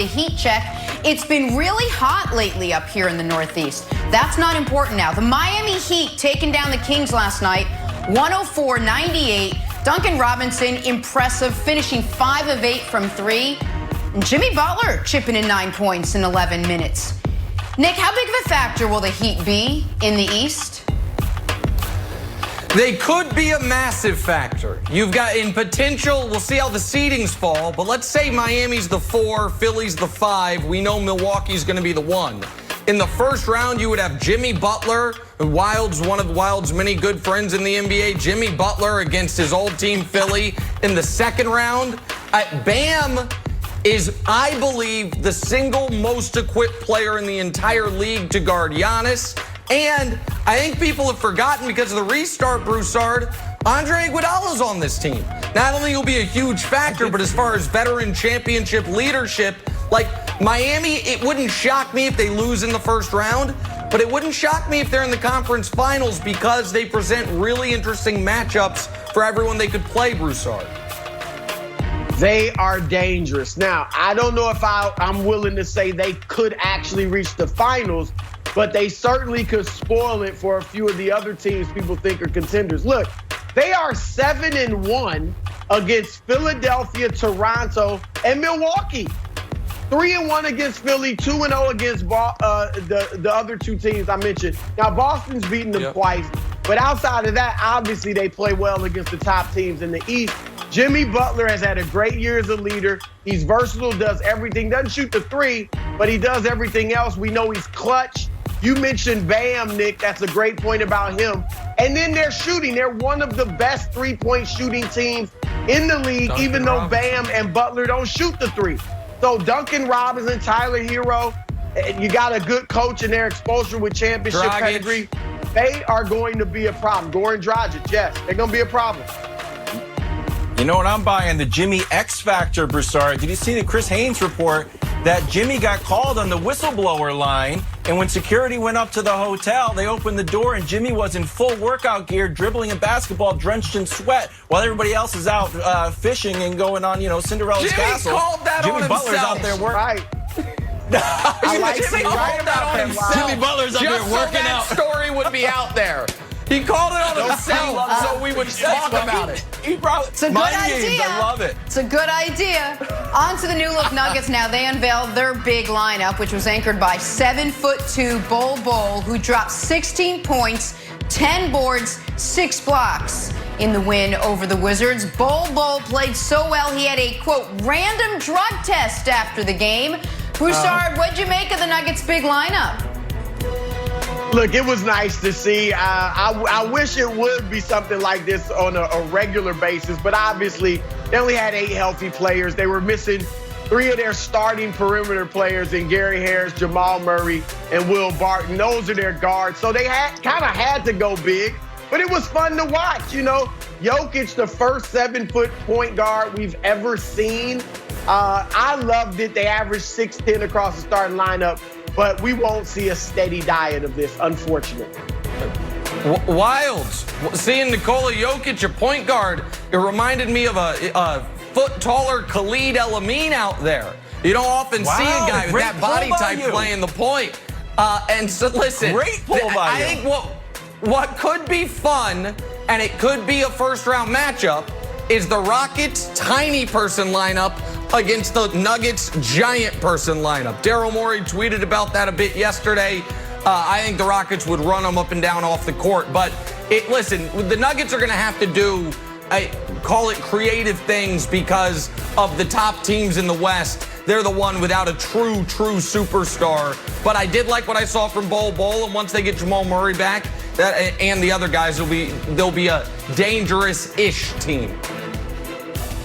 The heat check. It's been really hot lately up here in the Northeast. That's not important now. The Miami Heat taking down the Kings last night, 104-98. Duncan Robinson, impressive, finishing 5 of 8 from 3. And Jimmy Butler chipping in 9 points in 11 minutes. Nick, how big of a factor will the Heat be in the East? They could be a massive factor. You've got in potential, we'll see how the seedings fall, but let's say Miami's the 4, Philly's the 5. We know Milwaukee's going to be the 1. In the first round, you would have Jimmy Butler, Wild's one of the Wild's many good friends in the NBA. Jimmy Butler against his old team, Philly. In the second round, Bam is, I believe, the single most equipped player in the entire league to guard Giannis. And I think people have forgotten because of the restart, Broussard, Andre Iguodala's on this team. Not only will be a huge factor, but as far as veteran championship leadership, like Miami, it wouldn't shock me if they lose in the first round, but it wouldn't shock me if they're in the conference finals because they present really interesting matchups for everyone they could play, Broussard. They are dangerous. Now, I don't know if I'm willing to say they could actually reach the finals, but they certainly could spoil it for a few of the other teams people think are contenders. Look, they are 7-1 against Philadelphia, Toronto, and Milwaukee. 3-1 against Philly, 2-0 against the other two teams I mentioned. Now, Boston's beaten them twice, but outside of that, obviously they play well against the top teams in the East. Jimmy Butler has had a great year as a leader. He's versatile, does everything. Doesn't shoot the 3, but he does everything else. We know he's clutch. You mentioned Bam, Nick. That's a great point about him. And then they're shooting. They're one of the best three-point shooting teams in the league, even though Bam and Butler don't shoot the 3. So Duncan Robinson, Tyler Hero, you got a good coach in their exposure with championship pedigree. They are going to be a problem. Goran Dragic, yes, they're going to be a problem. You know what I'm buying? The Jimmy X Factor, Broussard. Did you see the Chris Haynes report that Jimmy got called on the whistleblower line, and when security went up to the hotel, they opened the door, and Jimmy was in full workout gear, dribbling a basketball, drenched in sweat, while everybody else is out fishing and going on, Cinderella's castle. Called that Jimmy on Butler's himself. out there working. Right. I like Jimmy called that on himself. Jimmy Butler's out there working out. Just so that story would be out there. He called it on himself so we would talk about it. It's a good idea. I love it. It's a good idea. On to the new look Nuggets now. They unveiled their big lineup, which was anchored by 7'2" Bol, who dropped 16 points, 10 boards, 6 blocks in the win over the Wizards. Bol played so well he had a, quote, random drug test after the game. Broussard, what'd you make of the Nuggets' big lineup? Look, it was nice to see. I wish it would be something like this on a regular basis, but obviously they only had 8 healthy players. They were missing 3 of their starting perimeter players in Gary Harris, Jamal Murray, and Will Barton. Those are their guards. So they kind of had to go big, but it was fun to watch. Jokic, the first 7-foot point guard we've ever seen. I loved it. They averaged 6'10" across the starting lineup. But we won't see a steady diet of this, unfortunately. Wilds. Seeing Nikola Jokic, a point guard, it reminded me of a foot taller Khalid El-Amin out there. You don't often see a guy with that body type playing the point. And so, listen, great pull by I think what could be fun, and it could be a first-round matchup, is the Rockets' tiny person lineup against the Nuggets' giant person lineup. Daryl Morey tweeted about that a bit yesterday. I think the Rockets would run them up and down off the court. But listen, the Nuggets are going to have to do, call it creative things because of the top teams in the West. They're the one without a true superstar. But I did like what I saw from Bol, and once they get Jamal Murray back, and the other guys, they'll be a dangerous-ish team.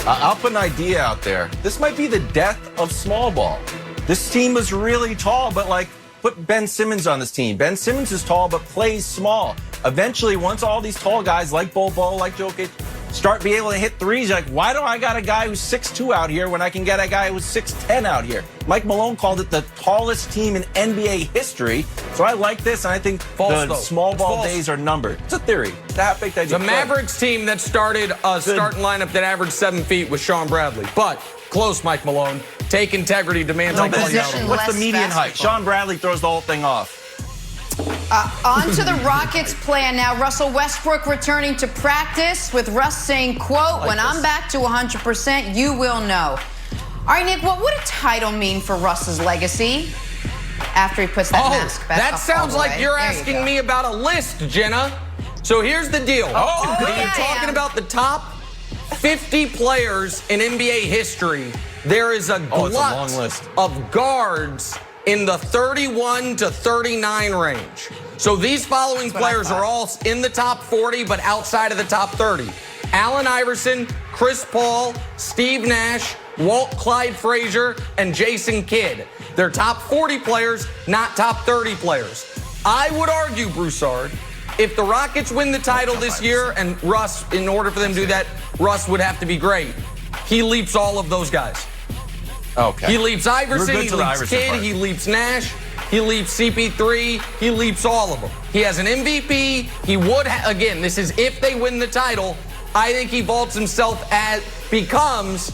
I'll put an idea out there. This might be the death of small ball. This team is really tall, but put Ben Simmons on this team. Ben Simmons is tall, but plays small. Eventually, once all these tall guys like Bol, like Jokic, start being able to hit threes, why don't I got a guy who's 6'2" out here when I can get a guy who's 6'10" out here? Mike Malone called it the tallest team in NBA history. So I like this, and I think the small ball days are numbered. It's a theory. It's a half-baked idea. The Mavericks team that started a starting lineup that averaged 7 feet was Sean Bradley. But close, Mike Malone. Take integrity demands I call you out on it. What's the Less median height? basketball. Sean Bradley throws the whole thing off. On to the Rockets plan now. Russell Westbrook returning to practice with Russ saying, quote, when I'm back to 100%, you will know. All right, Nick, what would a title mean for Russ's legacy after he puts that mask back that up sounds all the like way? you're There you asking go. me about a list, Jenna. So here's the deal. Oh, You're yeah, talking yeah. about the top 50 players in NBA history. There is a It's a long glut list. of guards in the 31 to 39 range. So these following That's what I players thought. are all in the top 40, but outside of the top 30. Allen Iverson, Chris Paul, Steve Nash, Walt Clyde Frazier, and Jason Kidd. They're top 40 players, not top 30 players. I would argue, Broussard, if the Rockets win the title this year, and Russ, in order for them to do that, Russ would have to be great. He leaps all of those guys. Okay. He leaps Iverson, We're good he to the leaps Iverson Kidd, part. he leaps Nash, he leaps CP3, he leaps all of them. He has an MVP. He would, again, this is if they win the title. I think he vaults himself as, becomes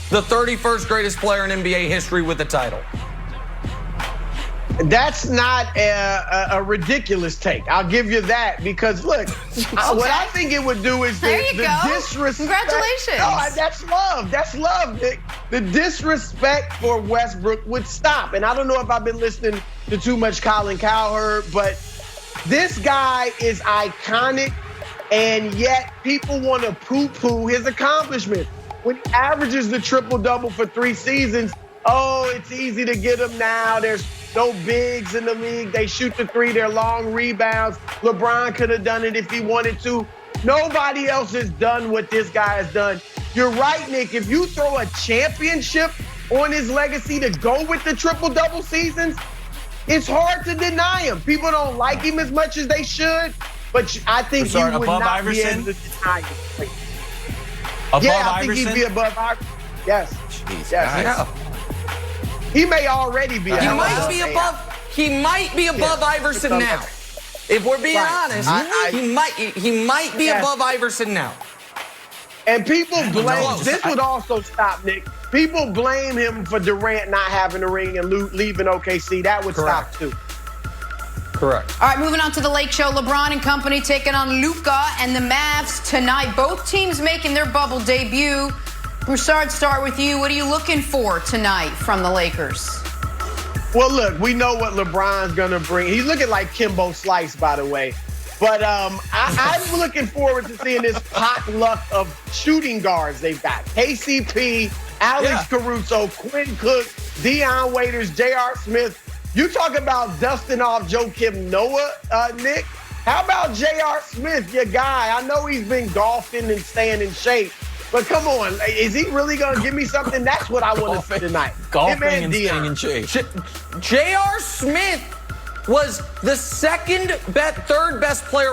the 31st greatest player in NBA history with the title. That's not a ridiculous take. I'll give you that because look, what I think it would do is There you the go. disrespect. Congratulations. No, that's love. That's love, Nick. The disrespect for Westbrook would stop. And I don't know if I've been listening to too much Colin Cowherd, but this guy is iconic, and yet people want to poo-poo his accomplishments. When he averages the triple-double for 3 seasons, oh, it's easy to get him now. There's no bigs in the league. They shoot the 3. They're long rebounds. LeBron could have done it if he wanted to. Nobody else has done what this guy has done. You're right, Nick. If you throw a championship on his legacy to go with the triple-double seasons, it's hard to deny him. People don't like him as much as they should, but I think Sorry, you would above not Iverson? be able to deny him. Above Yeah, I think Iverson? he'd be above Iverson. Yes. Jeez, Yes. guys. He may already be. He might be above Iverson now. If we're being Right. honest, he might be Yes. above Iverson now. And people blame, Close. this would also stop, Nick. People blame him for Durant not having a ring and leaving OKC. That would Correct. stop, too. Correct. All right, moving on to the Lake Show. LeBron and company taking on Luka and the Mavs tonight. Both teams making their bubble debut. Broussard, start with you. What are you looking for tonight from the Lakers? Well, look, we know what LeBron's going to bring. He's looking like Kimbo Slice, by the way. But I'm looking forward to seeing this potluck of shooting guards they've got. KCP, Alex Caruso, Quinn Cook, Deion Waiters, J.R. Smith. You talk about dusting off Joakim Noah, Nick. How about J.R. Smith, your guy? I know he's been golfing and staying in shape. But come on, is he really going to give me something? That's what I want to see tonight. Golfing Him and and Deion. staying in shape. J.R. Smith was the third best player,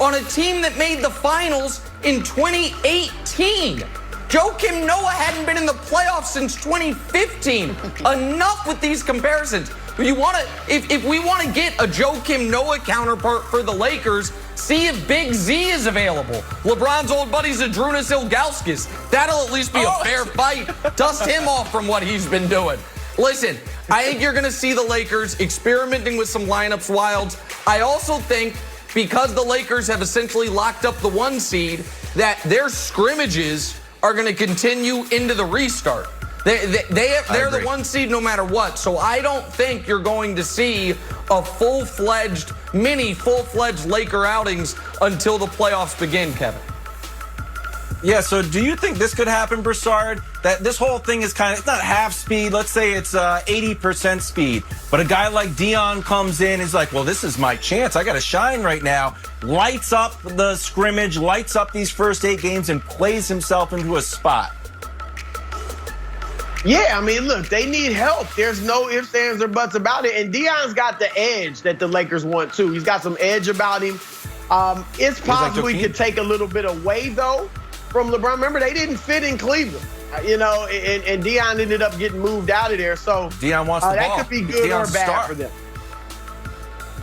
on a team that made the finals in 2018. Joakim Noah hadn't been in the playoffs since 2015. Enough with these comparisons. If we want to get a Joakim Noah counterpart for the Lakers, see if Big Z is available. LeBron's old buddy's Adrunas Ilgauskas. That'll at least be a fair fight. Dust him off from what he's been doing. Listen, I think you're going to see the Lakers experimenting with some lineups wilds. I also think because the Lakers have essentially locked up the 1 seed, that their scrimmages are going to continue into the restart. They're the 1 seed no matter what. So I don't think you're going to see a full-fledged Laker outings until the playoffs begin, Kevin. Yeah, so do you think this could happen, Broussard? That this whole thing is it's not half speed. Let's say it's 80% speed. But a guy like Deion comes in, is like, well, this is my chance. I got to shine right now. Lights up the scrimmage, lights up these first 8 games, and plays himself into a spot. Yeah, I mean, look, they need help. There's no ifs, ands, or buts about it. And Deion's got the edge that the Lakers want, too. He's got some edge about him. It's possible he could take a little bit away, though, from LeBron. Remember, they didn't fit in Cleveland, and Deion ended up getting moved out of there. So Deion wants the ball. that could be good Deion's or bad star for them.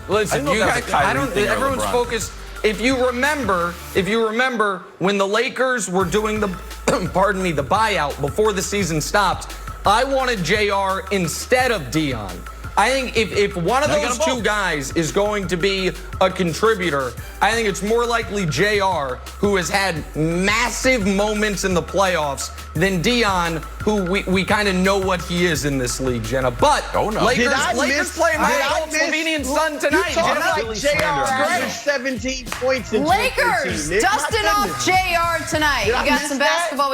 Listen, I didn't know that was a Kyrie thing or everyone's LeBron. focused. If you remember when the Lakers were doing the, the buyout before the season stopped, I wanted JR instead of Dion. I think if one of those two guys is going to be a contributor, I think it's more likely JR, who has had massive moments in the playoffs, than Dion, who we kind of know what he is in this league, Jenna. But Lakers playing my old Slovenian son tonight. Jenna. Like JR averaged 17 points in Lakers dusting off JR tonight. We got some basketball.